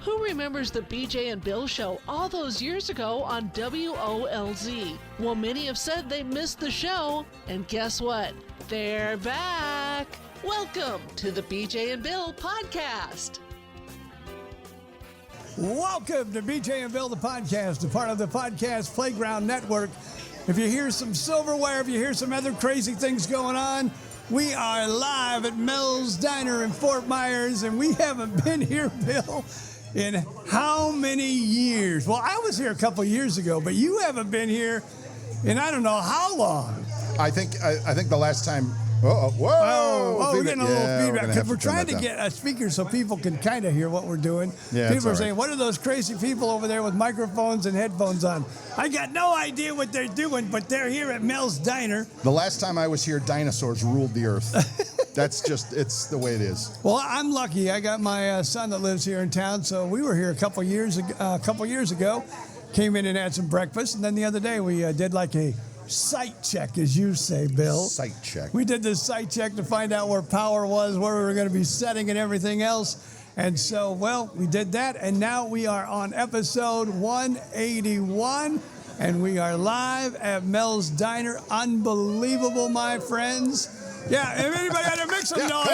Who remembers the BJ and Bill show all those years ago on WOLZ? Well, many have said they missed the show, and guess what? They're back. Welcome to the BJ and Bill podcast. Welcome to BJ and Bill, the podcast, a part of the Podcast Playground Network. If you hear some silverware, if you hear some other crazy things going on, we are live at Mel's Diner in Fort Myers, and we haven't been here, Bill, in how many years? Well, I was here a couple years ago, but you haven't been here in I don't know how long. I think the last time. Whoa! We're getting a little feedback because we're trying to get a speaker so people can kind of hear what we're doing. Yeah, people are saying, "What are those crazy people over there with microphones and headphones on?" I got no idea what they're doing, but they're here at Mel's Diner. The last time I was here, dinosaurs ruled the earth. It's the way it is. Well, I'm lucky. I got my son that lives here in town, so we were here a couple years ago. Came in and had some breakfast, and then the other day we did like a site check, as you say, Bill. Site check. We did this site check to find out where power was, where we were going to be setting and everything else. And so, well, we did that, and now we are on episode 181, and we are live at Mel's Diner. Unbelievable, my friends. Yeah, if anybody had to make some noise,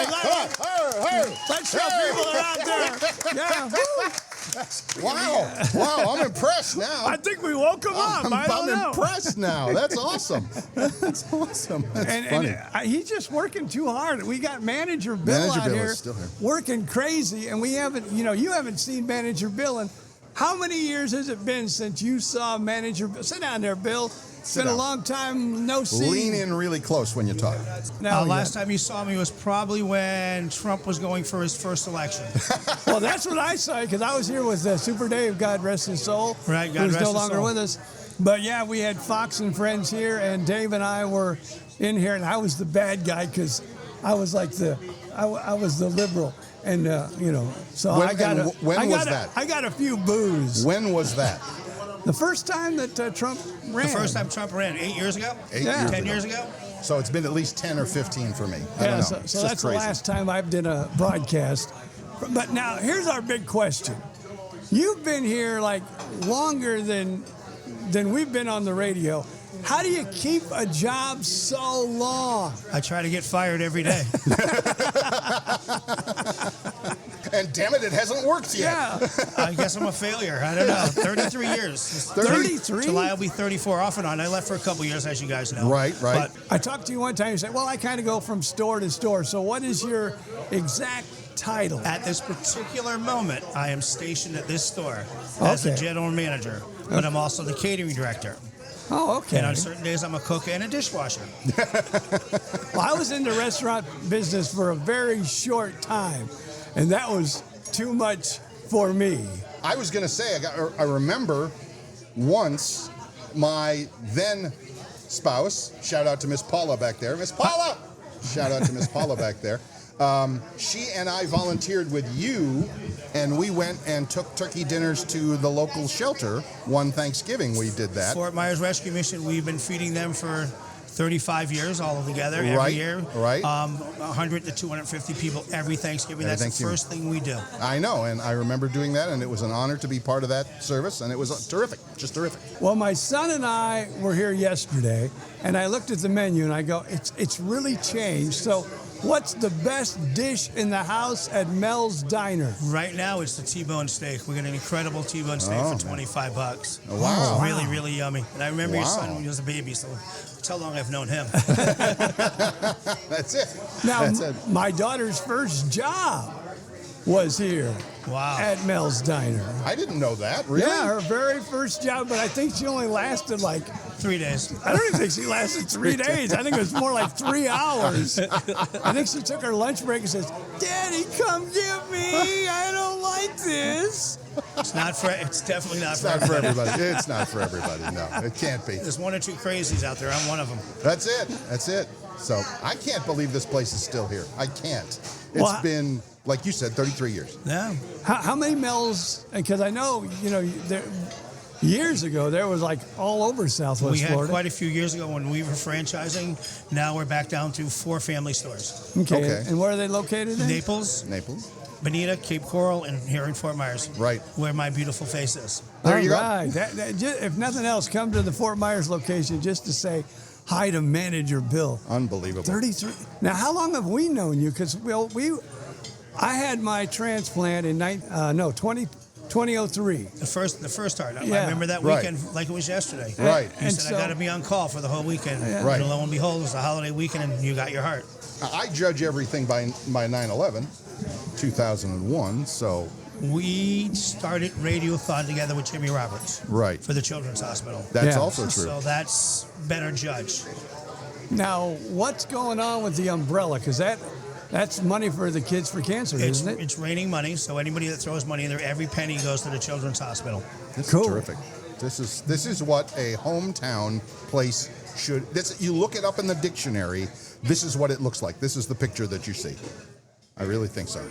let's show people are out there. Yeah. Wow, I'm impressed now. I think we woke him up. I'm impressed now. That's awesome. That's awesome. That's funny. And he's just working too hard. We got Manager Bill out here, still here working crazy, and we haven't, you haven't seen Manager Bill. And how many years has it been since you saw Manager Bill? Sit down there, Bill. It's been a long time no see. Lean in really close when you talk. Now, last time you saw me was probably when Trump was going for his first election. Well, that's what I saw, because I was here with Super Dave, God rest his soul. Right, God who's rest no his longer soul. with us. But yeah, we had Fox and friends here, and Dave and I were in here, and I was the bad guy because I was like I was the liberal, and so When was that? I got a few boos. When was that? The first time that Trump ran. The first time Trump ran, 8 years ago? 10 years ago? So it's been at least 10 or 15 for me. I don't know. So It's that's just crazy. the last time I've done a broadcast. But now, here's our big question. You've been here like longer than we've been on the radio. How do you keep a job so long? I try to get fired every day. And damn it hasn't worked yet. Yeah. I guess I'm a failure. I don't know. 33 years. 33? July will be 34 off and on. I left for a couple years, as you guys know. Right. But I talked to you one time. You said, well, I kind of go from store to store. So what is your exact title? at this particular moment, I am stationed at this store as the general manager, but I'm also the catering director. Oh, okay. And on certain days, I'm a cook and a dishwasher. Well, I was in the restaurant business for a very short time, and that was too much for me. I was going to say, I remember once my then spouse, shout out to Miss Paula back there. Miss Paula! Shout out to Miss Paula back there. She and I volunteered with you, and we went and took turkey dinners to the local shelter. One Thanksgiving we did that. Fort Myers Rescue Mission, we've been feeding them for 35 years all together every year. Right. 100 to 250 people every Thanksgiving. That's the first thing we do. I know, and I remember doing that, and it was an honor to be part of that service, and it was terrific, just terrific. Well, my son and I were here yesterday, and I looked at the menu, and I go, it's really changed. So what's the best dish in the house at Mel's Diner? Right now, it's the T-bone steak. We got an incredible T-bone steak for $25. Oh, wow. It's really, really yummy. And I remember your son when he was a baby, so that's how long I've known him. That's it. Now, That's it. my daughter's first job was here at Mel's Diner. I didn't know that, really? Yeah, her very first job, but I think she only lasted like 3 days. I don't even think she lasted 3 days. I think it was more like 3 hours. I think she took her lunch break and says, "Daddy, come get me. I don't like this." It's definitely not It's not for everybody. It's not for everybody. No, it can't be. There's one or two crazies out there. I'm one of them. That's it. That's it. So I can't believe this place is still here. I can't. It's been, like you said, 33 years. Yeah. How many Mel's? Because I know, years ago there was like all over Southwest We had Florida. quite a few years ago when we were franchising. Now we're back down to 4 family stores. Okay. And where are they located in? Naples, Bonita, Cape Coral, and here in Fort Myers. Right. Where my beautiful face is. There you go. Right. If nothing else, come to the Fort Myers location just to say hi to Manager Bill. Unbelievable. 33. Now, how long have we known you? Because I had my transplant in 2003. The first heart. I Yeah. remember that Right. weekend like it was yesterday. Right. You And said, so- I got to be on call for the whole weekend. Right. And lo and behold, it was the holiday weekend and you got your heart. I judge everything by 9/11, 2001. So We started Radiothon together with Jimmy Roberts. Right. For the Children's Hospital. that's Yeah. also true. So that's better judge. Now, what's going on with the umbrella? Because that's money for the Kids for Cancer, isn't it? It's raining money, so anybody that throws money in there, every penny goes to the Children's Hospital. This Cool. is terrific. This is what a hometown place should. You look it up in the dictionary. This is what it looks like. This is the picture that you see. I really think so.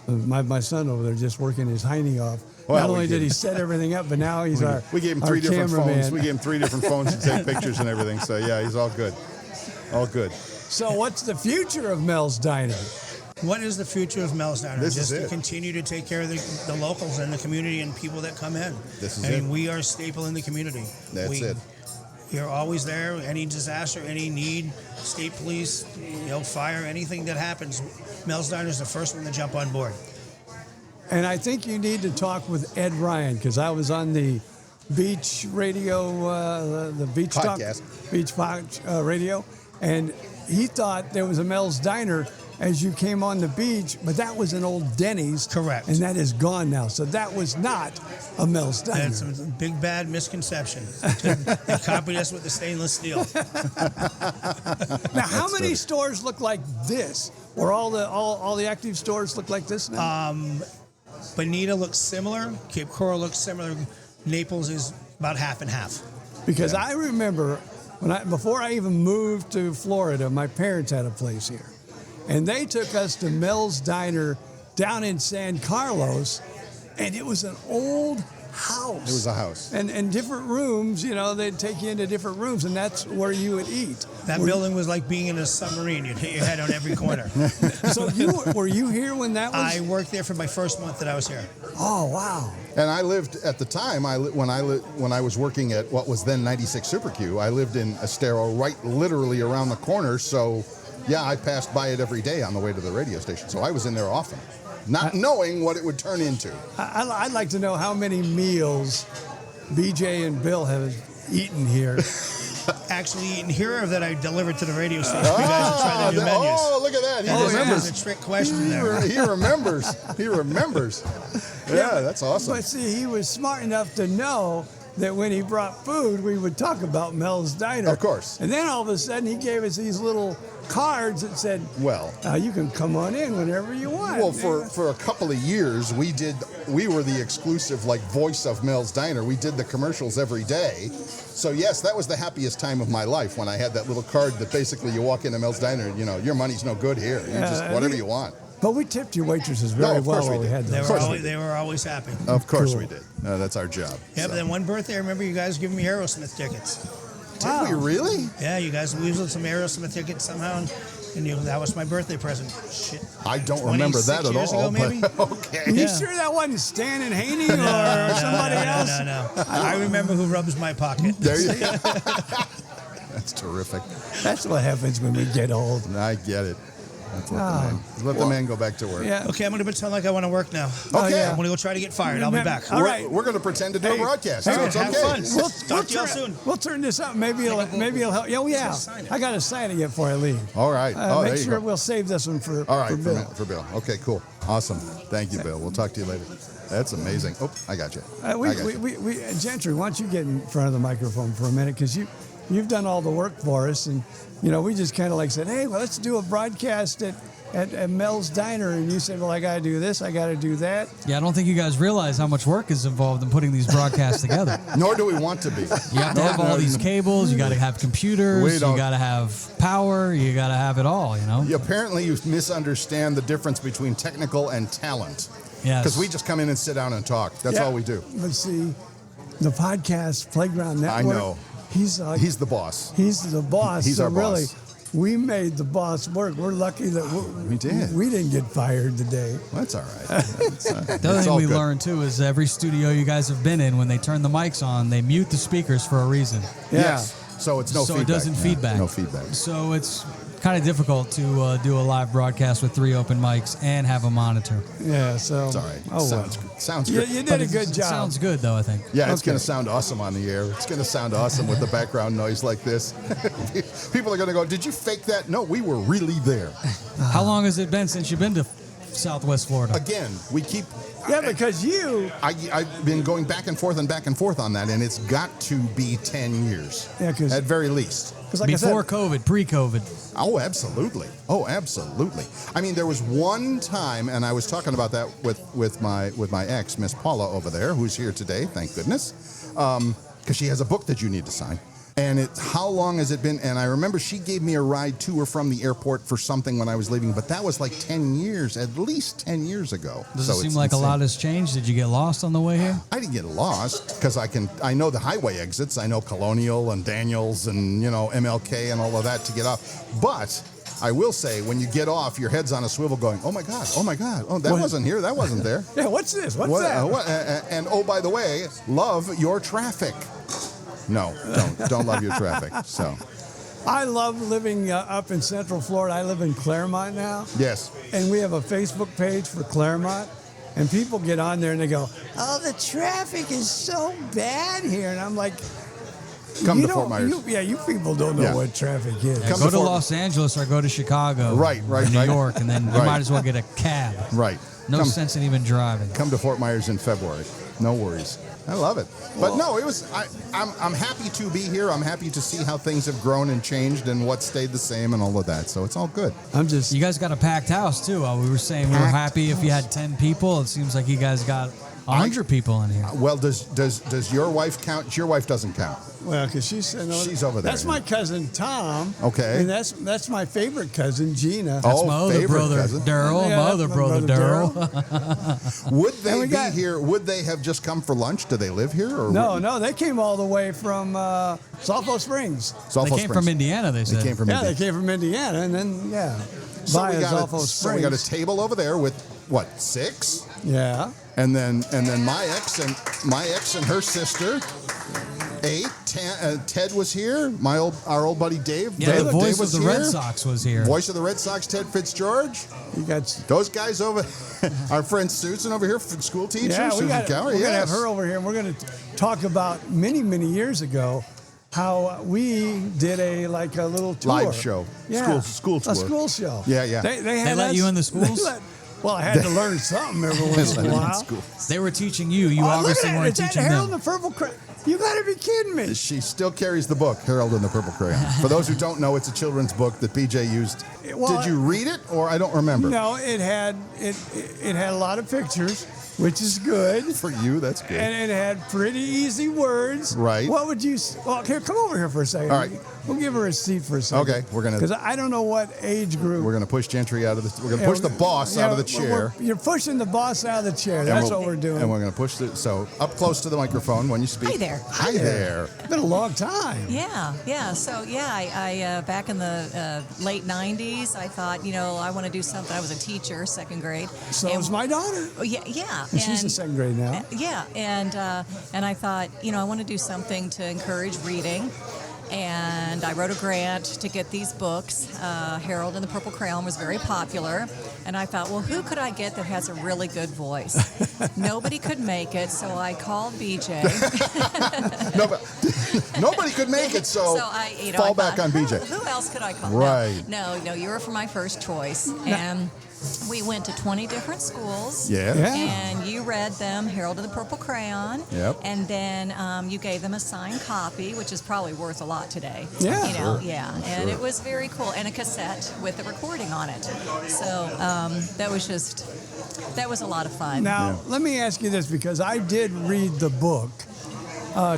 My son over there just working his hiney off. Well, Not we only did did. he set everything up, but now he's We gave him our 3 different cameraman. phones. We gave him 3 different phones to take pictures and everything. So yeah, he's all good. All good. So what's the future of Mel's Diner? What is the future of Mel's Diner? This Just is to it. continue to take care of the locals and the community and people that come in. This is I mean, it. we are a staple in the community. That's it. You're always there. Any disaster, any need, state police, fire, anything that happens, Mel's Diner is the first one to jump on board. And I think you need to talk with Ed Ryan, because I was on the Beach Radio, the Beach Podcast. Talk, Beach Radio, and he thought there was a Mel's Diner as you came on the beach, but that was an old Denny's. Correct. And that is gone now. So that was not a Mel's Diner. That's a big bad misconception. They copied us with the stainless steel. Now, how many stores look like this? Or all the active stores look like this now? Bonita looks similar. Cape Coral looks similar. Naples is about half and half. Because I remember before I even moved to Florida, my parents had a place here. And they took us to Mel's Diner down in San Carlos, and it was an old house. It was a house. And different rooms, they'd take you into different rooms, and that's where you would eat. That building was like being in a submarine. You'd hit your head on every corner. So were you here when that was? I worked there for my first month that I was here. Oh, wow. And I lived at the time. When I was working at what was then 96 Super Q, I lived in Estero, right, literally around the corner. So, yeah, I passed by it every day on the way to the radio station. So I was in there often, not knowing what it would turn into. I'd like to know how many meals BJ and Bill have eaten here. Actually eaten here or that I delivered to the radio station. You guys are trying the new menus. Oh, look at that. He remembers. There's a trick question there. He remembers. He remembers. Yeah, that's awesome. But see, he was smart enough to know that when he brought food, we would talk about Mel's Diner. Of course. And then all of a sudden, he gave us these little cards that said, Well, you can come on in whenever you want. Well, for a couple of years, we were the exclusive voice of Mel's Diner. We did the commercials every day. So yes, that was the happiest time of my life when I had that little card that basically you walk into Mel's Diner and your money's no good here. You just whatever you want. But we tipped your waitresses very of course well we while we did. had They those. were always happy. Of course Cool. we did. That's our job. Yeah, but then one birthday, I remember you guys giving me Aerosmith tickets. Did we really? Yeah, you guys weaseled some Aerosmith tickets somehow, and that was my birthday present. Shit. I don't remember that 26 at years all. ago, maybe? But okay. You Yeah. sure that wasn't Stan and Haney or somebody else? No. I remember who rubs my pocket. There you go. That's terrific. That's what happens when we get old. I get it. Let's let the man go back to work. Yeah. Okay, I'm going to pretend like I want to work now. Okay. I'm going to go try to get fired. I'll be back. All right. We're going to pretend to do a broadcast. Hey, So it's have okay. fun. Talk to y'all soon. We'll turn this up. Maybe it'll help. Yeah. Sign it. I got to sign it before I leave. All right. There Make you sure go. we'll save this one for All right, for Bill. for Bill. Okay, cool. Awesome. Thank you, Bill. We'll talk to you later. That's amazing. Oh, I got you. I got you. Gentry, why don't you get in front of the microphone for a minute? Because you've done all the work for us. And, we just kind of said, hey, well, let's do a broadcast at Mel's Diner. And you said, well, I got to do this. I got to do that. Yeah, I don't think you guys realize how much work is involved in putting these broadcasts together. Nor do we want to be. You have to have all these cables. You got to have computers. You got to have power. You got to have it all, Apparently, you misunderstand the difference between technical and talent. Yes. Because we just come in and sit down and talk. That's all we do. But see, the podcast Playground Network. I know. He's He's the boss. He's the boss. He's so our really, boss. we made the boss work. We're lucky that We did. We didn't get fired today. That's all right. The other thing we learned too is every studio you guys have been in, when they turn the mics on, they mute the speakers for a reason. Yeah. Yes. So it's no so feedback. it doesn't feedback. No feedback. So it's kind of difficult to do a live broadcast with 3 open mics and have a monitor. Yeah, so. It's all right. Oh, Sounds You, good. you did a good It job. sounds good though, I think. Yeah, it's Okay. going to sound awesome on the air. It's going to sound awesome with the background noise like this. People are going to go, did you fake that? No, we were really there. How long has it been since you've been to Southwest Florida? Again, we keep... Yeah, because I've been going back and forth on that, and it's got to be 10 years. Yeah, 'cause- at very least. like Before I said, COVID, pre-COVID. Oh, absolutely. Oh, absolutely. I mean, there was one time, and I was talking about that with my ex, Miss Paula over there, who's here today, thank goodness, because she has a book that you need to sign. And how long has it been? And I remember she gave me a ride to or from the airport for something when I was leaving, but that was like 10 years, at least 10 years ago. Does So it seem it's like insane. a lot has changed? Did you get lost on the way here? I didn't get lost because I know the highway exits. I know Colonial and Daniels and, MLK and all of that to get off. But I will say, when you get off, your head's on a swivel going, oh my God, oh, that wasn't here, that wasn't there. yeah, what's this? What's that? And oh, by the way, love your traffic. No, don't love your traffic. So, I love living up in Central Florida. I live in Claremont now. yes. And we have a Facebook page for Claremont. And people get on there and they go, oh, the traffic is so bad here. And I'm like, Come you to Fort Myers. You people don't know Yeah. what traffic is. Come Go to to Fort- Los Angeles or go to Chicago. Right, or New York, and then you Right. might as well get a cab. Right. No sense in even driving. Come to Fort Myers in February. No worries. I love it. But no, it was. I'm happy to be here. I'm happy to see how things have grown and changed and what stayed the same and all of that. So it's all good. You You guys got a packed house too. We were saying we were happy if you had 10 people. It seems like you guys got 100 people in here. Well, does your wife count? Your wife doesn't count. Well, because she's over there. That's my cousin Tom. Okay. And that's my favorite cousin Gina. That's my other favorite brother, cousin. Daryl. Yeah, my that's other my brother, brother, Daryl. Would And they we be got- here? Would they have just come for lunch? Do they live here? Or No, they came all the way from Sulphur Springs. Sulphur They came Springs. from Indiana, they said. They came from Yeah, Indiana. they came from Indiana, and then So via we got Sulphur so we got a Springs. table over there with what, 6? Yeah. And then my ex and her sister, 8. Ted was here. Our old buddy Dave. Yeah, Dave, the voice Dave of was the here. Red Sox was here. Voice of the Red Sox, Ted Fitzgeorge. You got. Those guys over. Our friend Susan over here, school teacher. Yeah, Susan we're Cower. gonna have Yes. her over here, and we're gonna talk about many years ago how we did a little tour. Live show. Yeah. School tour. A school show. Yeah, yeah. They had let us- you in the schools? Well, I had to learn something every once in a while. They were teaching you. You Oh, look obviously at that. weren't It's that teaching Harold them. and the Purple Crayon. You got to be kidding me. She still carries the book, Harold and the Purple Crayon. For those who don't know, it's a children's book that BJ used. Well, Did you read it, or I don't remember? No, it had a lot of pictures, which is good. For you, that's good. And it had pretty easy words. Right. What would you? Well, here, come over here for a second. All right. We'll give her a seat for a second. Okay, we're gonna- Because I don't know what age group. We're going to push Gentry out of the. We're going to push the boss out of the chair. You're pushing the boss out of the chair. And That's we'll- what we're doing. And we're going to push so up close to the microphone when you speak. Hi there. Hi there. It's been a long time. Yeah. So I back in the late '90s, I thought, I want to do something. I was a teacher, second grade. So and, is my daughter. Oh, yeah. She's in second grade now. Yeah, and I thought, I want to do something to encourage reading. And I wrote a grant to get these books. Harold and the Purple Crayon was very popular. And I thought, well, who could I get that has a really good voice? Nobody could make it, so I called BJ. Nobody could make it, so I fall I back thought, on BJ. Who else could I call? Right. No, you were for my first choice. And we went to 20 different schools. Yeah. And you read them, Harold and the Purple Crayon. Yep. And then you gave them a signed copy, which is probably worth a lot today. Yeah. Yeah. And it was very cool. And a cassette with the recording on it. So that was a lot of fun. Now, let me ask you this, because I did read the book,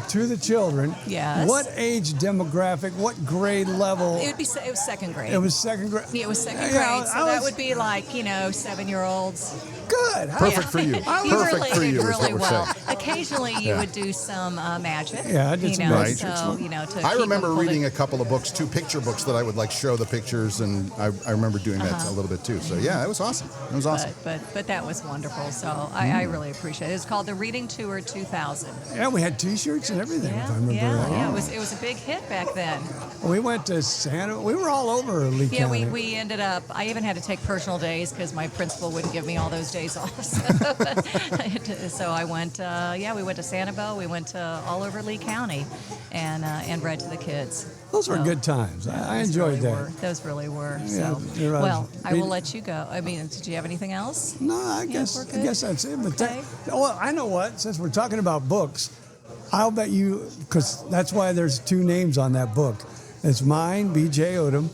to the children. Yes. What age demographic? What grade level? It was second grade. It was second grade. Yeah, it was second Yeah, grade, so that would be like 7-year-olds. Good. Perfect for you. You Perfect really for did you is really what we're well. saying. Occasionally, you would do some magic. Yeah, I did some magic. So to I keep remember them reading a couple of books, 2 picture books that I would like show the pictures, and I remember doing that a little bit too. So yeah, it was awesome. It was awesome. But that was wonderful. So I really appreciate it. It's called the Reading Tour 2000. Yeah, we had T-shirts and everything. If I remember right. Yeah. It was a big hit back then. We went to Santa. We were all over Lee County. Yeah, we ended up. I even had to take personal days because my principal wouldn't give me all those days off. So I went. We went to Sanibel. We went to all over Lee County, and read to the kids. Those were good times. I enjoyed that. Those really were. Yeah, So you're right. well, I will let you go. I mean, did you have anything else? No, I guess that's it. But well, I know what. Since we're talking about books, I'll bet you, because that's why there's 2 names on that book. It's mine, B.J. Odom,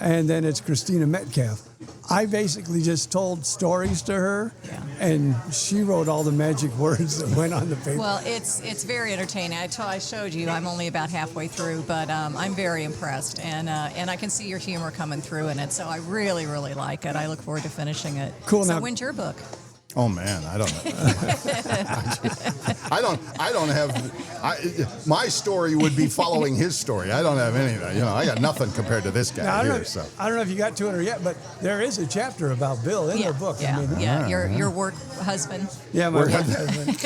and then it's Christina Metcalf. I basically just told stories to her, and she wrote all the magic words that went on the paper. Well, it's very entertaining. I showed you. I'm only about halfway through, but I'm very impressed, and I can see your humor coming through in it. So I really, really like it. I look forward to finishing it. Cool. So Now, when's your book? Oh man, I don't know. I don't have. My story would be following his story. I don't have anything. I got nothing compared to this guy now, here. So I don't know if you got to it or yet, but there is a chapter about Bill in the book. Yeah, your work husband. Yeah, my work husband.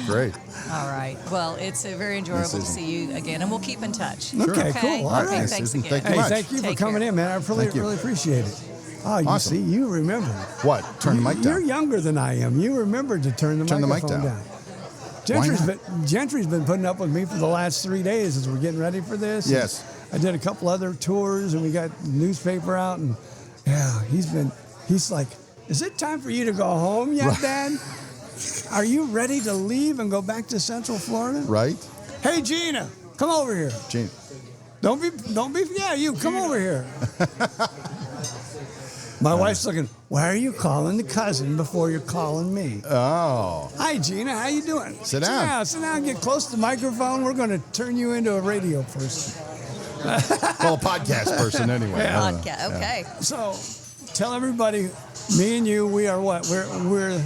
Great. All right. Well, it's very enjoyable to see you again, and we'll keep in touch. Okay, cool. All right. Thanks again. Thank you Hey, much. thank you for Take coming care. in, man. I really appreciate it. Oh, you Awesome. see, you remember. What? Turn the mic You're down. younger than I am. You remembered to turn the mic microphone down. Gentry's been putting up with me for the last 3 days as we're getting ready for this. Yes. I did a couple other tours, and we got newspaper out, and he's like, is it time for you to go home yet, Dad? Are you ready to leave and go back to Central Florida? Right. Hey, Gina, come over here. Gene. Don't be, you come over here. My wife's looking, why are you calling the cousin before you're calling me? Oh. Hi, Gina, how you doing? Sit down. Sit down, get close to the microphone. We're going to turn you into a radio person. Well, a podcast person anyway. I don't know. Podcast. Okay. So tell everybody, me and you, we are what? We're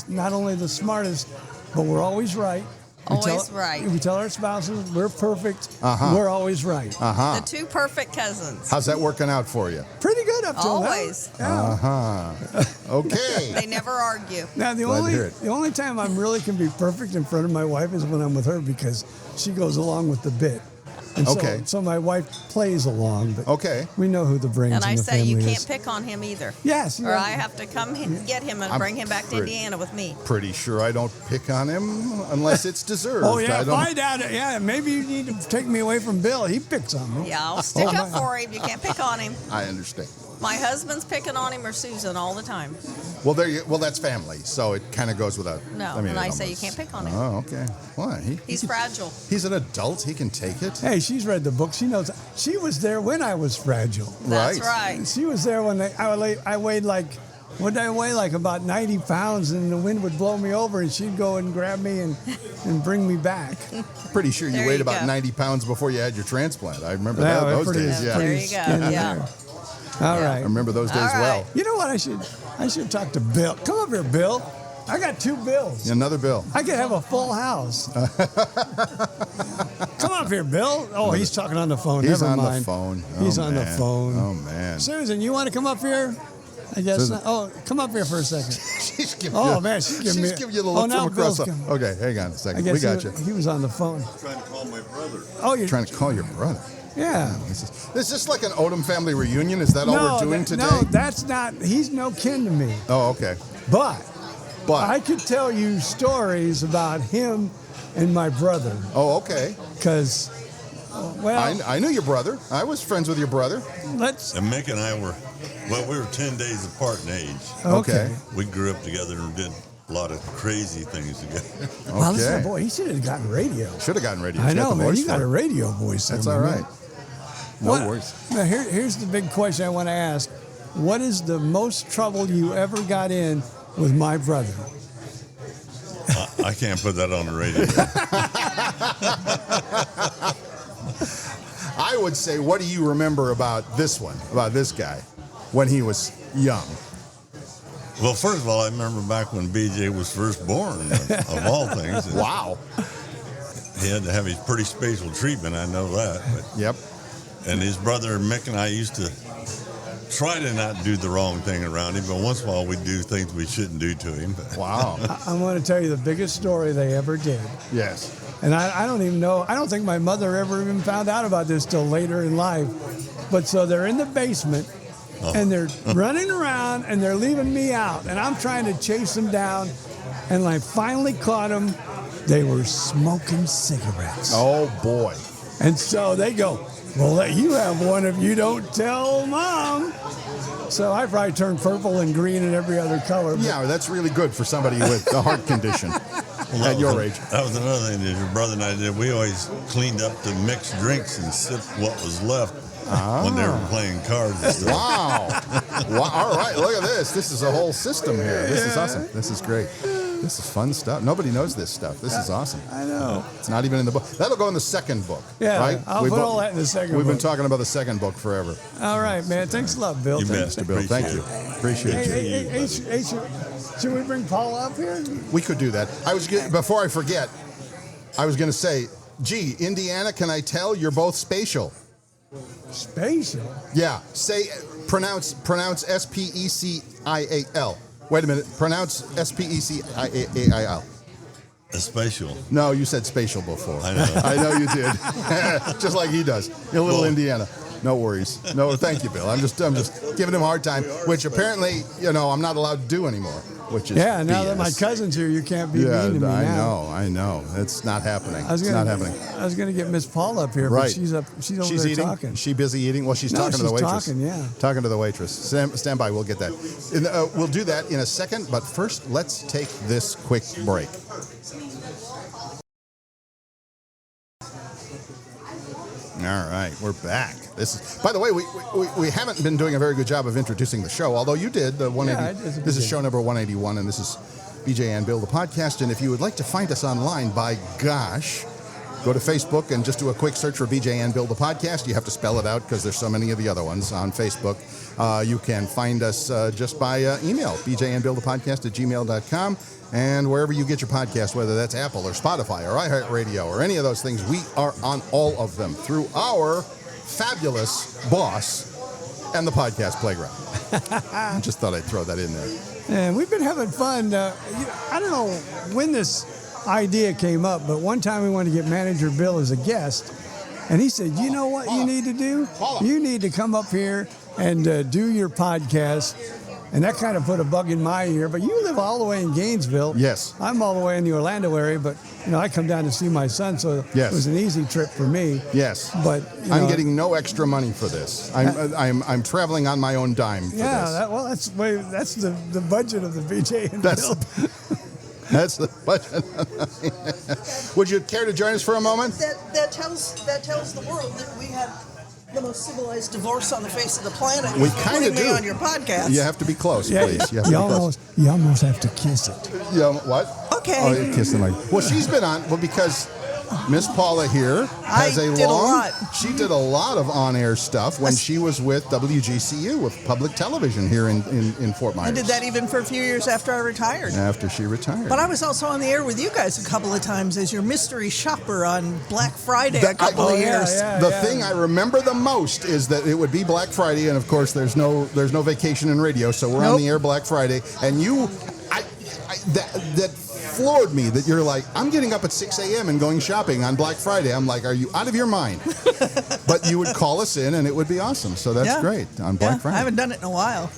not only the smartest, but we're always right. Always right. We tell our spouses we're perfect. We're always right. The 2 perfect cousins. How's that working out for you? Pretty good up till now. Always. Yeah. Okay. They never argue. Now Glad to hear it. the only time I'm really can be perfect in front of my wife is when I'm with her, because she goes along with the bit. And Okay. So my wife plays along, but Okay. we know who the brains And I in the say family you is. can't pick on him either. Yes. Or I have to come get him and I'm bring him back to pretty- Indiana with me. Pretty sure I don't pick on him unless it's deserved. Oh yeah, I don't. find out. Yeah, maybe you need to take me away from Bill. He picks on me. Yeah, I'll stick Oh, up for him. You can't pick on him. I understand. My husband's picking on him or Susan all the time. Well, that's family, so it kind of goes without. No, mean, and I it say you almost- can't pick on him. Oh, okay. Why? He's fragile. He's an adult. He can take it. Hey, she's read the book. She knows. She was there when I was fragile. That's right. She was there when I weighed like, what did I weigh? Like about 90 pounds, and the wind would blow me over, and she'd go and grab me and bring me back. Pretty sure you There weighed you about go. 90 pounds before you had your transplant. I remember Yeah, those pretty- days. Yeah. There you go. skinny Yeah. there. All I right. remember those days All right. well. You know what? I should talk to Bill. Come up here, Bill. I got 2 bills. Another bill. I could have a full house. Come up here, Bill. Oh, he's talking on the phone. He's Never on the mind. phone. He's Oh, on the man. phone. Oh man. Susan, you want to come up here? I guess Susan. not. Oh, come up here for a second. She's giving Oh, you, man, she's giving me- giving you the Oh, look now from across. Bill's The, coming. okay, hang on a I second. guess We got you. he was on the phone. Trying to call my brother. Oh, you're Trying to call your brother. Yeah. Is this like an Odom family reunion? Is that all we're doing today? No, that's not. He's no kin to me. Oh, okay. But But I could tell you stories about him and my brother. oh, okay. Because, well, I knew your brother. I was friends with your brother. let's. And Mick and I were 10 days apart in age. Okay. We grew up together and did a lot of crazy things together. Well, this is Okay. a boy. He should have gotten radio. Should have gotten radio. I He's got know, the man. voice You got for a it. radio voice. That's there, all man. right. No What- worries. Now, here's the big question I want to ask. What is the most trouble you ever got in with my brother? I can't put that on the radio. I would say, what do you remember about this one, about this guy, when he was young? Well, first of all, I remember back when BJ was first born, of all things. Wow. He had to have his pretty special treatment, I know that. But, Yep. and his brother Mick and I used to try to not do the wrong thing around him, but once in a while we'd do things we shouldn't do to him. Wow. I want to tell you the biggest story they ever did. Yes. And I don't even know, I don't think my mother ever even found out about this till later in life. But so they're in the basement and they're running around and they're leaving me out. And I'm trying to chase them down. And I finally caught them. They were smoking cigarettes. Oh, boy. And so they go, well, you have one if you don't tell Mom. So I probably turned purple and green and every other color. Yeah, that's really good for somebody with a heart condition at your age. That was another thing that your brother and I did. We always cleaned up the mixed drinks and sipped what was left when they were playing cards and stuff. Wow. Wow. All right, look at this. This is a whole system here. This is awesome. This is great. This is fun stuff. Nobody knows this stuff. This is awesome. I know. It's not even in the book. That'll go in the second book. Yeah, right? I'll put all that in the second We've book. been talking about the second book forever. All right, man. Thanks a lot, Bill. You Thanks. bet. Mr. Bill, thank you. Appreciate you. Hey, should we bring Paul up here? We could do that. Before I forget, I was going to say, gee, Indiana, can I tell you're both spatial? Spatial? Yeah. Pronounce S-P-E-C-I-A-L. Wait a minute. Pronounce S-P-E-C-I-A-L. A special. No, you said spatial before. I know. I know you did. Just like he does. You're a little Well- Indiana. No worries. No, thank you, Bill. I'm just giving him a hard time, which apparently, I'm not allowed to do anymore, which is Yeah, now that BS. my cousin's here, you can't be Yeah, mean to me now. I know. It's not happening. I was It's gonna, not happening. I was going to get Miss Paul up here, Right. but she's over there eating. talking. She busy eating. Well, she's No, talking to the she's waitress. talking, yeah. Talking to the waitress. Stand by. We'll get that. We'll do that in a second. But first, let's take this quick break. All right, we're back. By the way, we haven't been doing a very good job of introducing the show, although you did. The 180. Yeah, I did. This is show number 181, and this is BJ and Bill, the podcast. And if you would like to find us online, by gosh, go to Facebook and just do a quick search for BJ and Bill, the podcast. You have to spell it out because there's so many of the other ones on Facebook. You can find us just by email, bjandbillthepodcast@gmail.com. And wherever you get your podcast, whether that's Apple or Spotify or iHeartRadio or any of those things, we are on all of them through our fabulous boss and the podcast playground. I just thought I'd throw that in there. And we've been having fun. I don't know when this idea came up, but one time we wanted to get Manager Bill as a guest, and he said, you know what you need to do? You need to come up here and do your podcast. And that kind of put a bug in my ear. But you live all the way in Gainesville. Yes. I'm all the way in the Orlando area, but I come down to see my son, so Yes. it was an easy trip for me. Yes. But I'm getting no extra money for this. I'm traveling on my own dime for this. That's the budget of the BJ and Bill. That's the budget. Would you care to join us for a moment? That tells the world that we have the most civilized divorce on the face of the planet. We kind of Putting me do. on your podcast. You have to be close, please. You have to You be close. almost have to kiss it. Yeah, what? Okay. Oh, you kissed the mic. Well, she's been on. Well, because Miss Paula here has I did a lot. She did a lot of on-air stuff when she was with WGCU, with public television here in Fort Myers. I did that even for a few years after I retired. After she retired. But I was also on the air with you guys a couple of times as your mystery shopper on Black Friday a couple of years. The thing I remember the most is that it would be Black Friday, and of course, there's no vacation in radio, so we're on the air Black Friday, and that floored me that you're like, I'm getting up at 6 a.m. and going shopping on Black Friday. I'm like, are you out of your mind? But you would call us in, and it would be awesome. So that's great on Black Friday. I haven't done it in a while.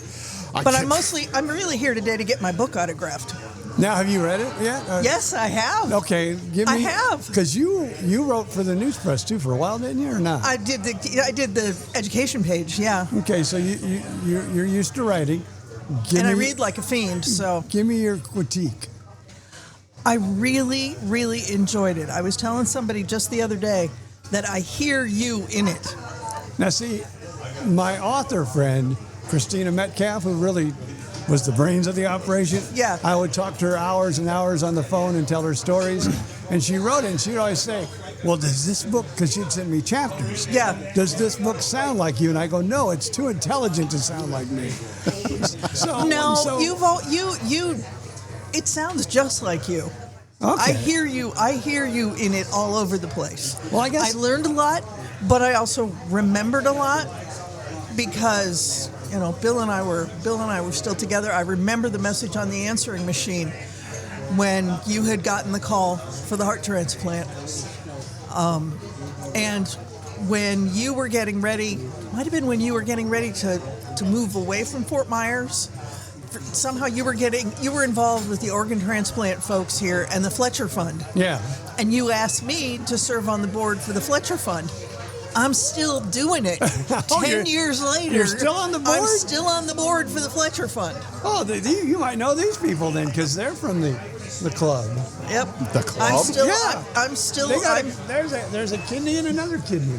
But I'm really here today to get my book autographed. Now, have you read it yet? Yes, I have. Okay, give me. I have. Because you wrote for the News Press too for a while, didn't you, or not? I did the education page, yeah. Okay, so you're used to writing. I read like a fiend, so. Give me your critique. I really, really enjoyed it. I was telling somebody just the other day that I hear you in it. Now, see, my author friend, Christina Metcalf, who really was the brains of the operation. Yeah. I would talk to her hours and hours on the phone and tell her stories. And she wrote it, and she would always say, well, does this book, because you'd send me chapters. Yeah. Does this book sound like you? And I go, no, it's too intelligent to sound like me. No, it sounds just like you. Okay. I hear you in it all over the place. Well, I guess I learned a lot, but I also remembered a lot because, Bill and I were still together. I remember the message on the answering machine when you had gotten the call for the heart transplant. And when you were getting ready, might have been when you were getting ready to move away from Fort Myers. Somehow you were involved with the organ transplant folks here and the Fletcher Fund. Yeah. And you asked me to serve on the board for the Fletcher Fund. I'm still doing it. 10 years later. You're still on the board? I'm still on the board for the Fletcher Fund. Oh, you might know these people then, because they're from the club. Yep. The club? I'm still. There's a kidney and another kidney.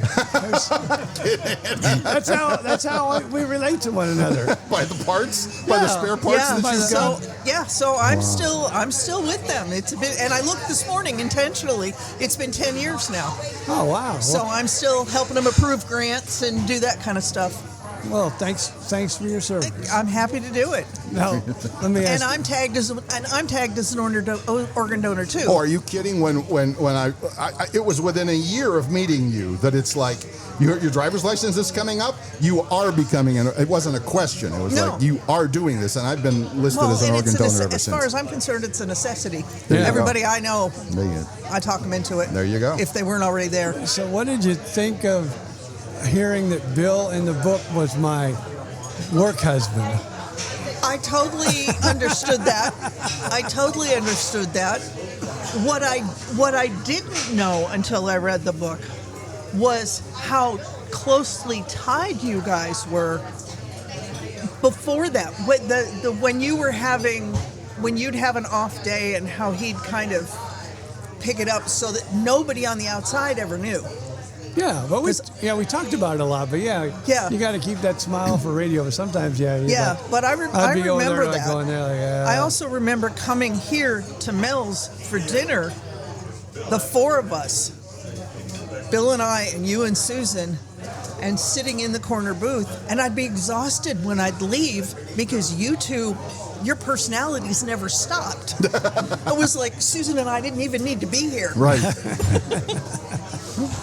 That's how we relate to one another. By the parts? By the spare parts that you've got? So I'm still with them. It's a bit, and I looked this morning intentionally. It's been 10 years now. Oh, wow. So I'm still helping them approve grants and do that kind of stuff. Well, thanks for your service. I'm happy to do it. Now, let me ask. And I'm tagged as an organ donor too. Oh, are you kidding? When I it was within a year of meeting you that it's like your driver's license is coming up. You are becoming it wasn't a question. It was like you are doing this, and I've been listed as an organ donor ever since. As far as I'm concerned, it's a necessity. There you Everybody go. I know, I talk them into it. There you go. If they weren't already there. So, what did you think of hearing that Bill in the book was my work husband? I totally understood that. What I didn't know until I read the book was how closely tied you guys were before that. When you'd have an off day and how he'd kind of pick it up so that nobody on the outside ever knew. Yeah, but we talked about it a lot. But you got to keep that smile for radio. But sometimes, but I remember that. Going there, like, yeah. I also remember coming here to Mel's for dinner, the four of us, Bill and I and you and Susan, and sitting in the corner booth, and I'd be exhausted when I'd leave because you two, your personalities never stopped. It was like Susan and I didn't even need to be here. Right.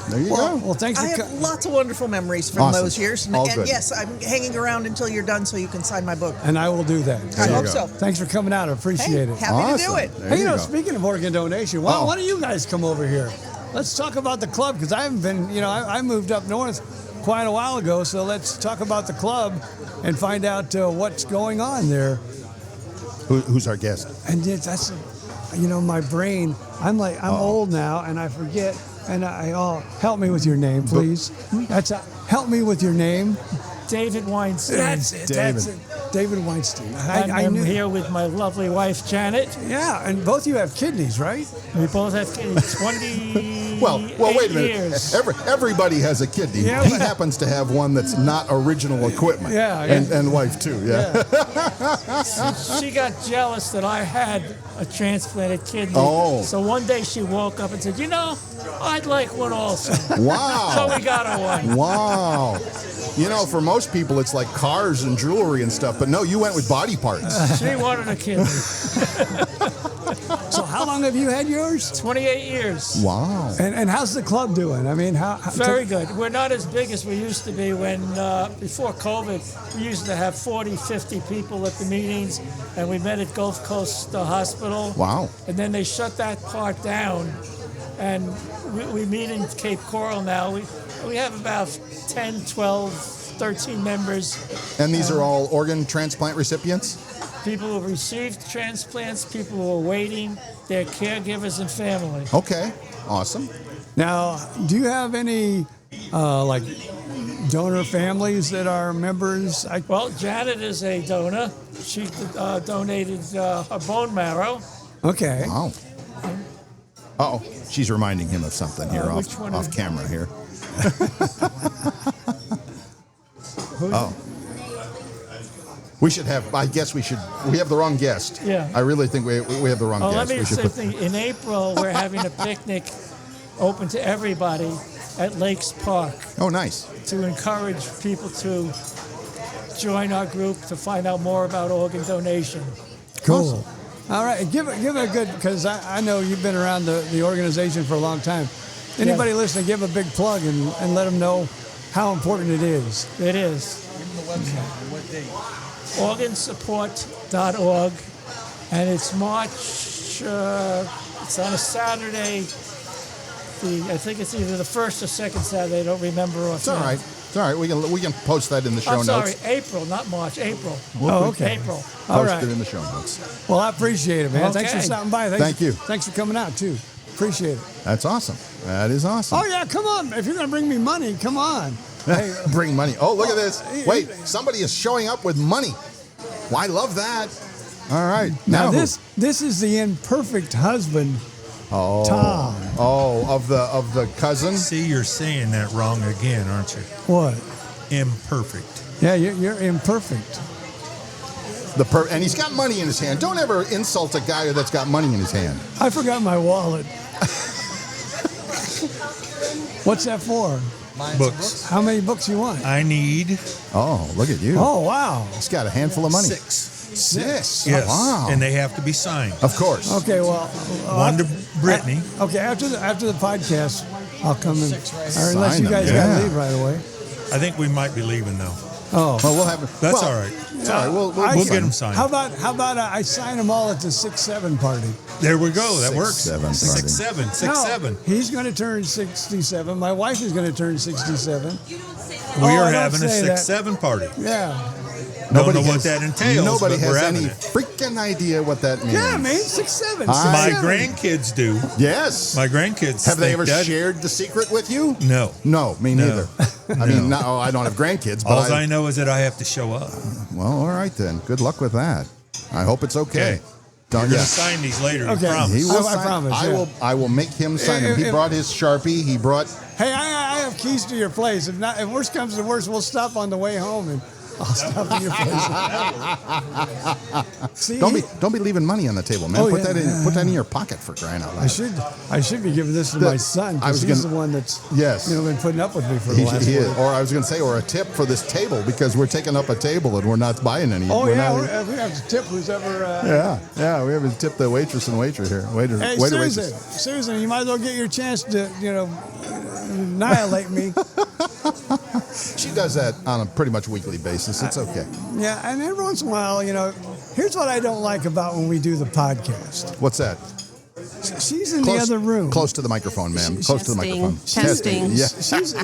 There you go. Well, thanks for I have lots of wonderful memories from those years. And good. yes, I'm hanging around until you're done so you can sign my book. And I will do that. I hope so. Thanks for coming out. I appreciate it. Happy to do it. There Hey, you go. speaking of organ donation, why don't you guys come over here? Let's talk about the club, because I haven't been, I moved up north quite a while ago, so let's talk about the club and find out what's going on there. Who's our guest? And that's, my brain, I'm old now and I forget. And help me with your name, please. Help me with your name. David Weinstein. That's it. David Weinstein. I'm here with my lovely wife, Janet. Yeah, and both of you have kidneys, right? We both have kidneys. 20 Well, wait a minute. years. Everybody has a kidney. Yeah, he but- happens to have one that's not original equipment. Yeah, and wife too. Yeah. She got jealous that I had a transplanted kidney. Oh. So one day she woke up and said, I'd like one also. Wow. So we got her one. Wow. For most people, it's like cars and jewelry and stuff, but no, you went with body parts. She wanted a kidney. So how long have you had yours? 28 years. Wow. And how's the club doing? I mean, how Very good. We're not as big as we used to be when, before COVID, we used to have 40, 50 people at the meetings, and we met at Gulf Coast Hospital. Wow. And then they shut that part down, and we meet in Cape Coral now. We have about 10, 12, 13 members. And these are all organ transplant recipients? People who have received transplants, people who are waiting, their caregivers and family. Okay. Awesome. Now, do you have any donor families that are members? Well, Janet is a donor. She donated her bone marrow. Okay. Wow. Uh-oh. She's reminding him of something here off camera here. Oh. We should have, I guess we have the wrong guest. Yeah. I really think we have the wrong guest. Let me We should say something. In April, we're having a picnic open to everybody at Lakes Park Oh, nice. to encourage people to join our group to find out more about organ donation. Cool. All right, give it a good, because I know you've been around the organization for a long time. Anybody listening, give a big plug and let them know how important it is. It is. Give them the website. What date? Organsupport.org, and it's March. It's on a Saturday. I think it's either the first or second Saturday. I don't remember offhand. It's all right. It's all right. We can post that in the show I'm sorry, notes. April, not March. April. Oh, okay. April. All Post right. it in the show notes. Well, I appreciate it, man. Thanks for Okay. stopping by. Thank you. Thanks for coming out, too. Appreciate it. That's awesome. That is awesome. Oh, yeah, come on. If you're going to bring me money, come on. Hey, Bring money. Oh, look at this. Wait, somebody is showing up with money. Well, I love that. All right. now who? this is the imperfect husband, Oh. Tom. Oh, of the cousin. See, you're saying that wrong again, aren't you? What? Imperfect. Yeah, you're imperfect. And he's got money in his hand. Don't ever insult a guy that's got money in his hand. I forgot my wallet. What's that for? Books. How many books you want? I need Oh, look at you. Oh, wow. He's got a handful of money. 6. Six. Yes. Wow. And they have to be signed. Of course. Okay, well. One to Brittany. Okay, after the podcast, I'll come in. Or unless Sign you guys them, got yeah. to leave right away. I think we might be leaving now. Oh. Well, we'll have. That's well, all right. It's all right. We'll We'll get them signed. How about I sign them all at the 6-7 party? There we go. That works. 6-7 party. 6-7. 6-7. No, he's going to turn 67. My wife is going to turn 67. We I are don't having a say that. 6-7 party. Yeah. Don't know what that entails. Nobody but we're has having any it. freaking idea what that means. Yeah, man, 6-7. My 6-7. grandkids do. Yes. My grandkids. Have they think ever that- shared the secret with you? No. No, me No. neither. I mean, no, I don't have grandkids, but All I know is that I have to show up. well, all right then. Good luck with that. I hope it's okay. Okay. Don't We're going yeah. to sign these later. Okay. I promise. He will I sign- promise, I yeah. will. I will make him sign him. He If- brought his Sharpie. He brought. Hey, I have keys to your place. If worst comes to worst, we'll stop on the way home and I'll stop at your place. See, Don't be leaving money on the table, man. Oh, Put yeah. that in your pocket for crying out loud. I should be giving this to my son I was because he's gonna- the one that's Yes. been putting up with me for the He, last he is. week. Or I was going to say, or a tip for this table because we're taking up a table and we're not buying any. Oh we're yeah, not- we have to tip who's ever. yeah. We haven't tipped the waitress and waiter here. Waiter, Hey, waiter, Susan, waitress. Susan, you might as well get your chance to annihilate me. She does that on a pretty much weekly basis. It's okay. Yeah, and every once in a while, here's what I don't like about when we do the podcast. What's that? She's in the other room. Close to the microphone, ma'am. Close to the microphone. Testing. Yeah.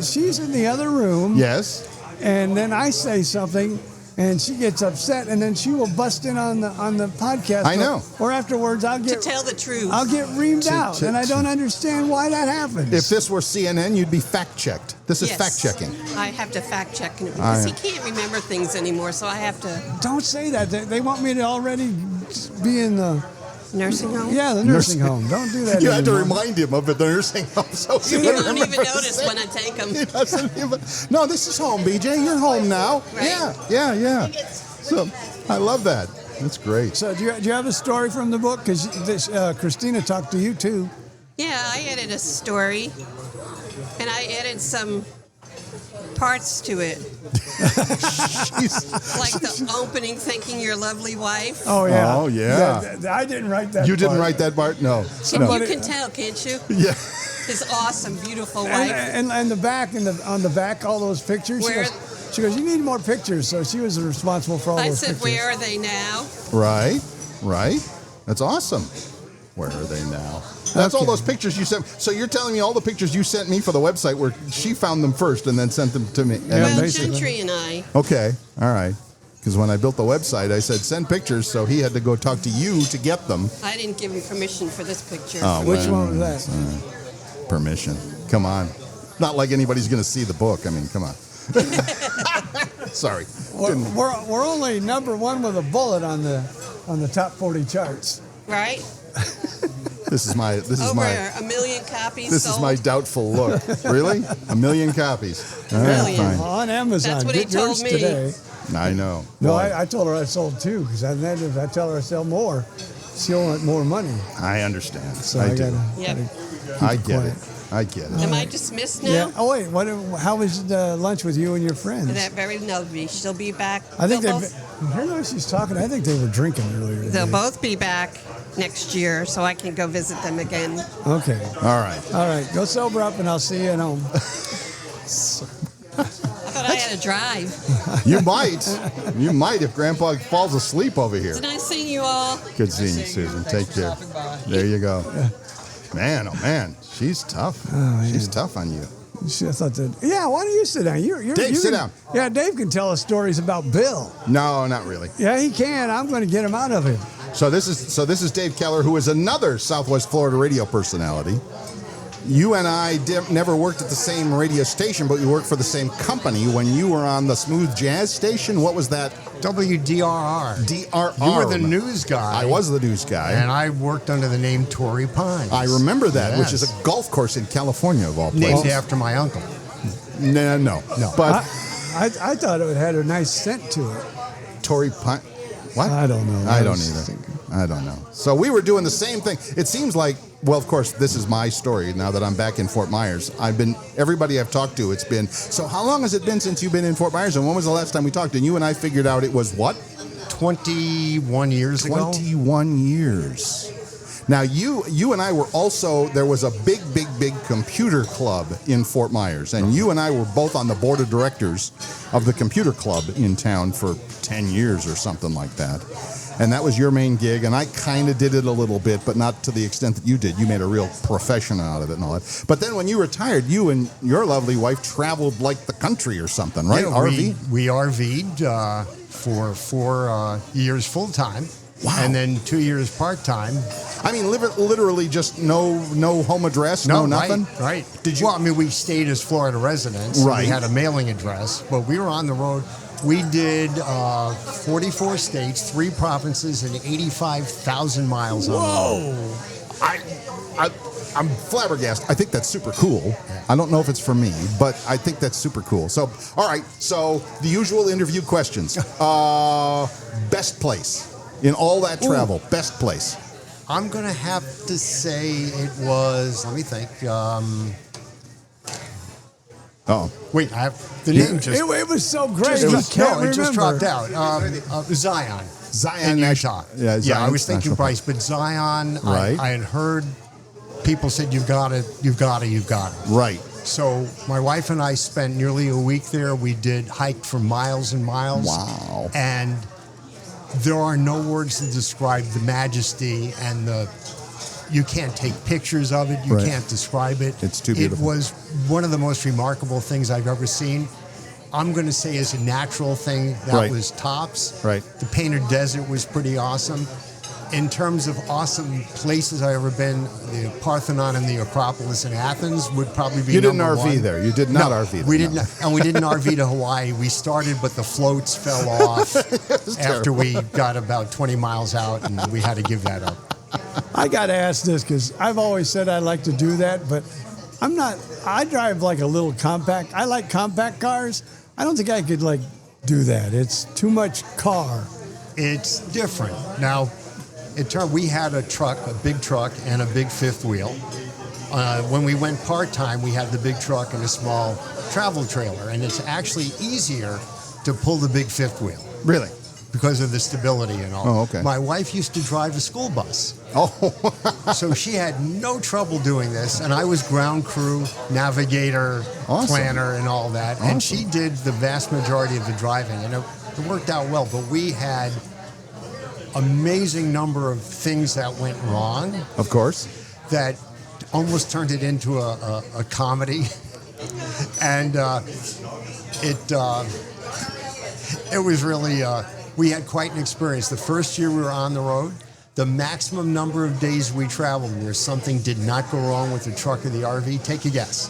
She's in the other room. Yes. And then I say something, and she gets upset, and then she will bust in on the podcast. I know. Or afterwards, I'll To get tell the truth. I'll get reamed out, to- and I don't understand why that happens. If this were CNN, you'd be fact checked. This is Yes. fact checking. I have to fact check him because he can't remember things anymore, so I have to. Don't say that. They want me to already be in the Nursing home? Yeah, the nursing home. Don't do that. You had to anymore. remind him of the nursing home. So You don't even notice when I take him. He doesn't even. No, this is home, BJ. You're home now. Right. Yeah. So I love that. That's great. So do you have a story from the book? Because Christina talked to you too. Yeah, I added a story, and I added some parts to it. Like the opening, thanking your lovely wife. Oh yeah. Oh, yeah. I didn't write that. You didn't part. write that part? No. And No. you can tell, can't you? Yeah. His awesome, beautiful wife. And the back on the back, all those pictures. Where- She goes, you need more pictures. So she was responsible for all I those said, pictures. where are they now? Right. That's awesome. Where are they now? That's all Okay. those pictures you sent. So you're telling me all the pictures you sent me for the website where she found them first and then sent them to me. Yeah, Well, basically. Gentry and I. Okay. All right. Because when I built the website, I said send pictures, so he had to go talk to you to get them. I didn't give him permission for this picture. Oh, Which well, one was that? Permission. Come on. Not like anybody's going to see the book. I mean, come on. Sorry. Didn't- We're only number one with a bullet on the top 40 charts. Right? This is my Over 1 million copies this sold. is my doubtful look. Really? 1 million copies. All right, Million. fine. On Amazon. That's what he Get yours told me. today. I know. No, Boy, I told her I sold 2 because then if I tell her I sell more, she'll want more money. I understand. So I I do. gotta Yep. I get quiet. it. I get it. Am I dismissed now? Yeah. Oh wait, how was the lunch with you and your friends? That very lovely. She'll be back. I think they'll hear the way she's talking. I think they were drinking earlier. They'll today. both be back next year, so I can go visit them again. Okay. All right. All right. Go sober up, and I'll see you at home. I thought I had to drive. You might. You might if Grandpa falls asleep over here. It's nice seeing you all. Good seeing you, Susan. Take care. There you go. Man, oh man, she's tough. She's tough on you. I thought that. Yeah. Why don't you sit down? Dave, sit down. Yeah, Dave can tell us stories about Bill. No, not really. Yeah, he can. I'm going to get him out of him. So this is Dave Keller, who is another Southwest Florida radio personality. You and I never worked at the same radio station, but we worked for the same company. When you were on the Smooth Jazz station, what was that? WDRR. DRR. You were the news guy. I was the news guy. And I worked under the name Torrey Pines. I remember that, Yes. which is a golf course in California, of all places. Named after my uncle. No. But I thought it had a nice scent to it. Torrey Pine. What? I don't know. I don't either. I don't know. So we were doing the same thing. It seems like, well, of course, this is my story now that I'm back in Fort Myers. Everybody I've talked to, it's been, so how long has it been since you've been in Fort Myers? And when was the last time we talked? And you and I figured out it was what? 21 years ago. 21 years. Now, you and I were also, there was a big computer club in Fort Myers. And you and I were both on the board of directors of the computer club in town for 10 years or something like that. And that was your main gig, and I kind of did it a little bit, but not to the extent that you did. You made a real profession out of it and all that. But then when you retired, you and your lovely wife traveled like the country or something, right? Yeah, RV? We RV'd for 4 years full-time. Wow. And then 2 years part-time. I mean, literally just no home address, no nothing? Right. Well, I mean, we stayed as Florida residents. Right. We had a mailing address, but we were on the road. We did 44 states, 3 provinces, and 85,000 miles on the road. I'm flabbergasted. I think that's super cool. I don't know if it's for me, but I think that's super cool. So, all right. So the usual interview questions. Best place in all that travel. Best place. I'm going to have to say it was, let me think. Wait, I have the name just. It was so great. It Just dropped out. Zion. Zion, in Utah. Yeah, I Zion's was thinking National Bryce, but Zion. Right. I had heard people said you've got it. Right. So my wife and I spent nearly a week there. We hiked for miles and miles. Wow. And there are no words to describe the majesty and you can't take pictures of it. You can't describe it. It's too beautiful. It was one of the most remarkable things I've ever seen. I'm going to say as a natural thing, that was tops. Right. The Painted Desert was pretty awesome. In terms of awesome places I've ever been, the Parthenon and the Acropolis in Athens would probably be You didn't number RV one. there. You did not RV there. We didn't, and we didn't RV to Hawaii. We started, but the floats fell off after we got about 20 miles out, and we had to give that up. I got to ask this because I've always said I'd like to do that, but I'm not. I drive like a little compact. I like compact cars. I don't think I could do that. It's too much car. It's different. Now, we had a big truck, and a big fifth wheel. When we went part-time, we had the big truck and a small travel trailer, and it's actually easier to pull the big fifth wheel. Really? Because of the stability and all. Oh, okay. My wife used to drive a school bus. Oh. So she had no trouble doing this, and I was ground crew, navigator, planner, and all that. Awesome. And she did the vast majority of the driving, and it worked out well. But we had amazing number of things that went wrong. Of course. That almost turned it into a comedy. And it was really, we had quite an experience. The first year we were on the road, the maximum number of days we traveled where something did not go wrong with the truck or the RV, take a guess.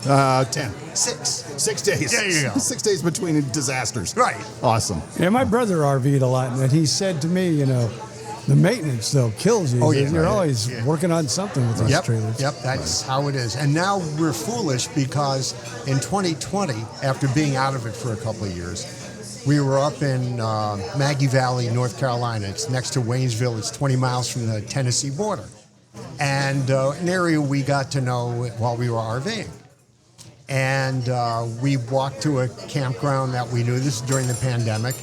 10. 6. 6 days. There you go. 6 days between disasters. Right. Awesome. Yeah, my brother RV'd a lot, and he said to me, the maintenance, though, kills you. Oh, yeah. You're always working on something with those trailers. Yep, that's how it is. And now we're foolish because in 2020, after being out of it for a couple of years, we were up in Maggie Valley, North Carolina. It's next to Waynesville. It's 20 miles from the Tennessee border. and an area we got to know while we were RVing. And we walked to a campground that we knew. This is during the pandemic,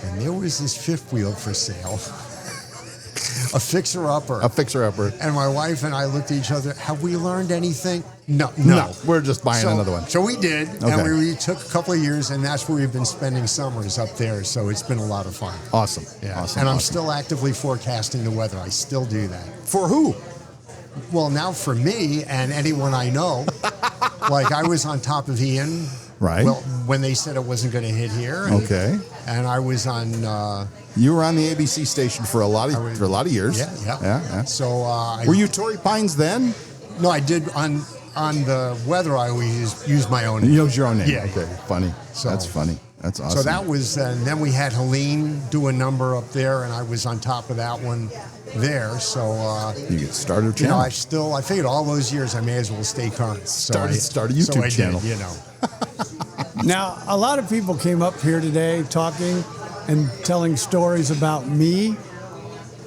and there was this fifth wheel for sale. A fixer-upper. A fixer-upper. And my wife and I looked at each other. Have we learned anything? No. We're just buying another one. So we did, Okay. and we took a couple of years, and that's where we've been spending summers up there. So it's been a lot of fun. Awesome. Yeah. Awesome. And I'm awesome. still actively forecasting the weather. I still do that. For who? Well, now for me and anyone I know, like I was on top of Ian. Right. Well, when they said it wasn't going to hit here. And, Okay. And I was on. You were on the ABC station for a lot of years. Yeah. So. Were you Torrey Pines then? No, I did on the weather. I always use my own. You use your own name. Yeah. Okay. Funny. So, That's funny. That's awesome. So that was, and then we had Helene do a number up there, and I was on top of that one there. So you get started a you know, channel. I figured all those years I may as well stay current. So Start a YouTube channel. Did, you know. Now, a lot of people came up here today talking and telling stories about me.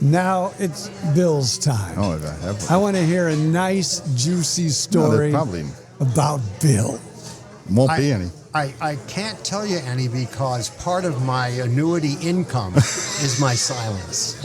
Now it's Bill's time. Oh, if I have I want to hear a nice, juicy story probably about Bill. won't be any. I can't tell you any because part of my annuity income is my silence.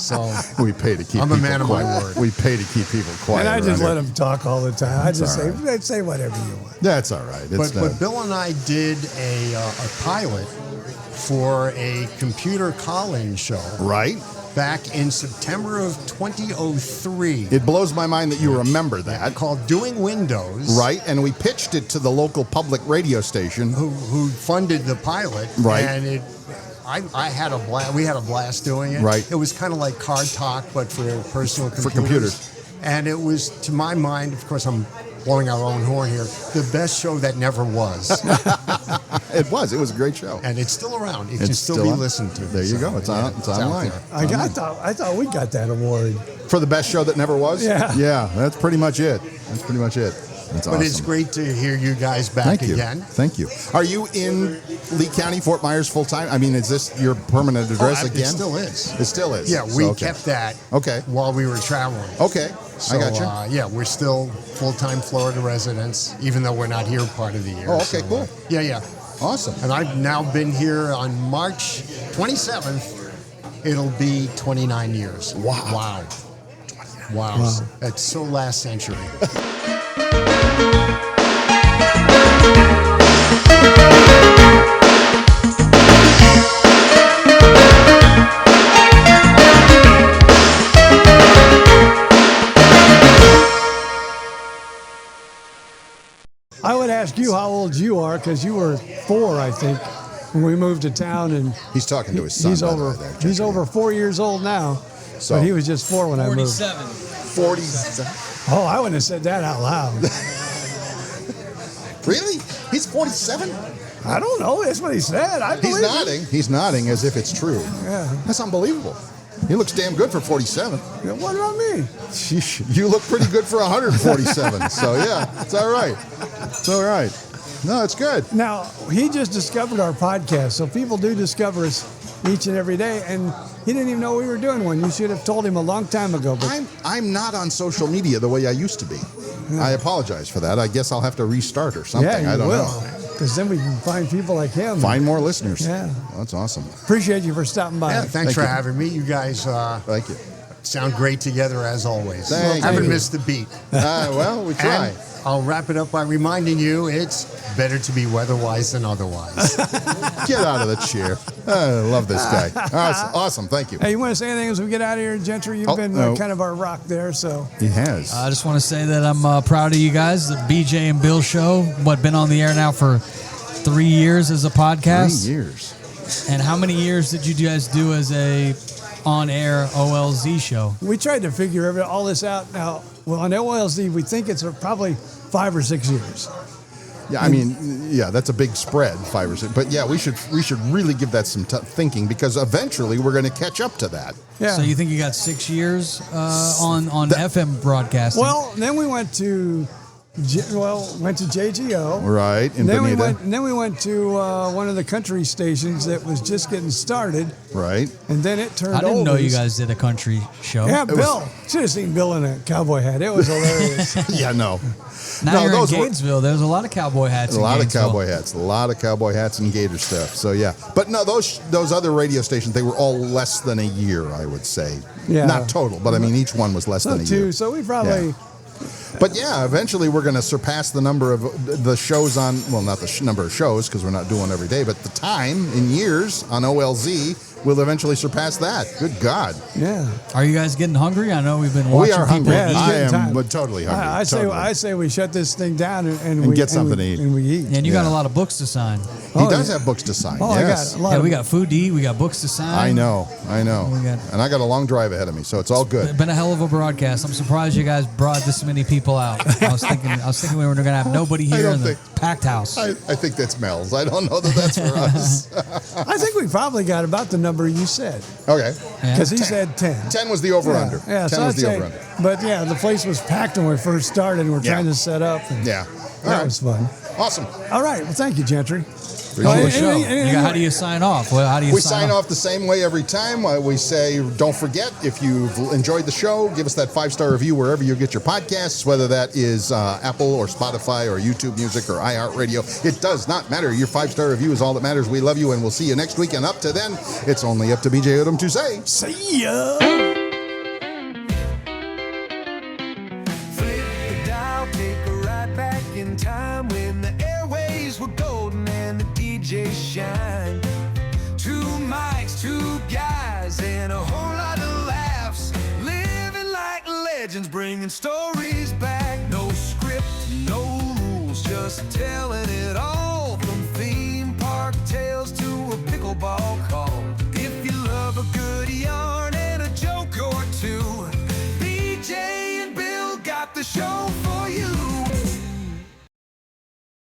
So we pay to keep. I'm a people man of my quiet. word. We pay to keep people quiet. And I just around let here. him talk all the time. I just all say whatever you want. That's all right. It's But Bill and I did a pilot for a computer call-in show. Right. Back in September of 2003. It blows my mind that you remember that. Called Doing Windows. Right, and we pitched it to the local public radio station. Who funded the pilot. Right. And I had a blast. We had a blast doing it. Right. It was kind of like Card Talk, but for personal computers. For computers. And it was, to my mind, of course, I'm blowing our own horn here, the best show that never was. It was. It was a great show. And it's still around. It can It's still be on. listened to. There you go. It's on. It's online. I thought we got that award for the best show that never was. Yeah. Yeah. That's pretty much it. That's But awesome. it's great to hear you guys back Thank you. again. Thank you. Are you in Lee County, Fort Myers, full time? I mean, is this your permanent address again? It still is. It still is. Yeah, we kept that. Okay. While we were traveling. Okay. So, I got you. yeah, we're still full-time Florida residents, even though we're not here part of the year. Oh, okay, cool. Yeah. Awesome. And I've now been here on March 27th. It'll be 29 years. Wow. That's so last century. I would ask you how old you are because you were 4, I think, when we moved to town. And he's talking to his son. He's by the over. way, there. He's over 4 years old now. So but he was just 4 when I moved. 47. Oh, I wouldn't have said that out loud. Really? He's 47? I don't know. That's what he said. I believe He's nodding. He's nodding as if it's true. Yeah. That's unbelievable. He looks damn good for 47. Yeah, what about me? You look pretty good for 147. So yeah, it's all right. It's all right. No, it's good. Now, he just discovered our podcast, so people do discover us each and every day, and he didn't even know we were doing one. You should have told him a long time ago. But I'm not on social media the way I used to be. I apologize for that. I guess I'll have to restart or something. Yeah, you I don't will. know. Because then we can find people like him. Find more listeners. Yeah. Well, that's awesome. Appreciate you for stopping by. Yeah, thanks for having me. You guys Thank you. sound great together as always. Thank Haven't you. missed the beat. Well, we try. And I'll wrap it up by reminding you it's better to be weather-wise than otherwise. Get out of the chair. I love this guy. Awesome. Thank you. Hey, you want to say anything as we get out of here, Gentry? You've been kind of our rock there, so. He has. I just want to say that I'm proud of you guys. The BJ and Bill Show, been on the air now for 3 years as a podcast. 3 years. And how many years did you guys do as a on-air OLZ show? We tried to figure all this out now. Well, on OLZ, we think it's probably 5 or 6 years. Yeah, I mean, yeah, that's a big spread, 5 or 6. But yeah, we should really give that some thinking because eventually we're going to catch up to that. Yeah. So you think you got 6 years on FM broadcasting? Well, then we went to went to JGO. Right, in Bonita. Then we went to one of the country stations that was just getting started. Right. And then it turned I didn't know you oldies. guys did a country show. Yeah, Bill. Should have seen Bill in a cowboy hat. It was hilarious. Yeah, no. Now you're in Gainesville. There's a lot of cowboy hats. A lot of cowboy hats and gator stuff. So yeah, but no, those other radio stations, they were all less than a year, I would say. Yeah. Not total, but I mean each one was less than a year. So we probably. Yeah. But yeah, eventually we're going to surpass the number of the shows on. Well, not the number of shows because we're not doing every day, but the time in years on OLZ. We'll eventually surpass that. Good God. Yeah. Are you guys getting hungry? I know we've been watching. We are hungry. Yeah, I am totally hungry. I say we shut this thing down and we get something to eat. And we eat. And you got a lot of books to sign. He does have books to sign. Oh, yes. I got a lot we got food to eat. We got books to sign. I know. And I got a long drive ahead of me, so it's all good. It's been a hell of a broadcast. I'm surprised you guys brought this many people out. I was thinking we were going to have nobody here in the packed house. I think that's Mel's. I don't know that that's for us. I think we probably got about the number you said. Okay. Because he said 10. 10 was the over-under. Yeah, 10 was the over-under. But yeah, the place was packed when we first started and we're trying to set up. And that was fun. Awesome. All right. Well, thank you, Gentry. How do you sign off? Well, how do you we sign off the same way every time. We say, don't forget, if you've enjoyed the show, give us that 5-star review wherever you get your podcasts, whether that is Apple or Spotify or YouTube Music or iHeartRadio. It does not matter. Your 5-star review is all that matters. We love you, and we'll see you next week. And up to then, it's only up to BJ Odom to say, see ya. Flip the dial, take a ride back in time when the airways were golden and the DJ shine. 2 mics, 2 guys, and a whole lot of laughs. Living like legends, bringing stories back. No script, no rules, just telling it.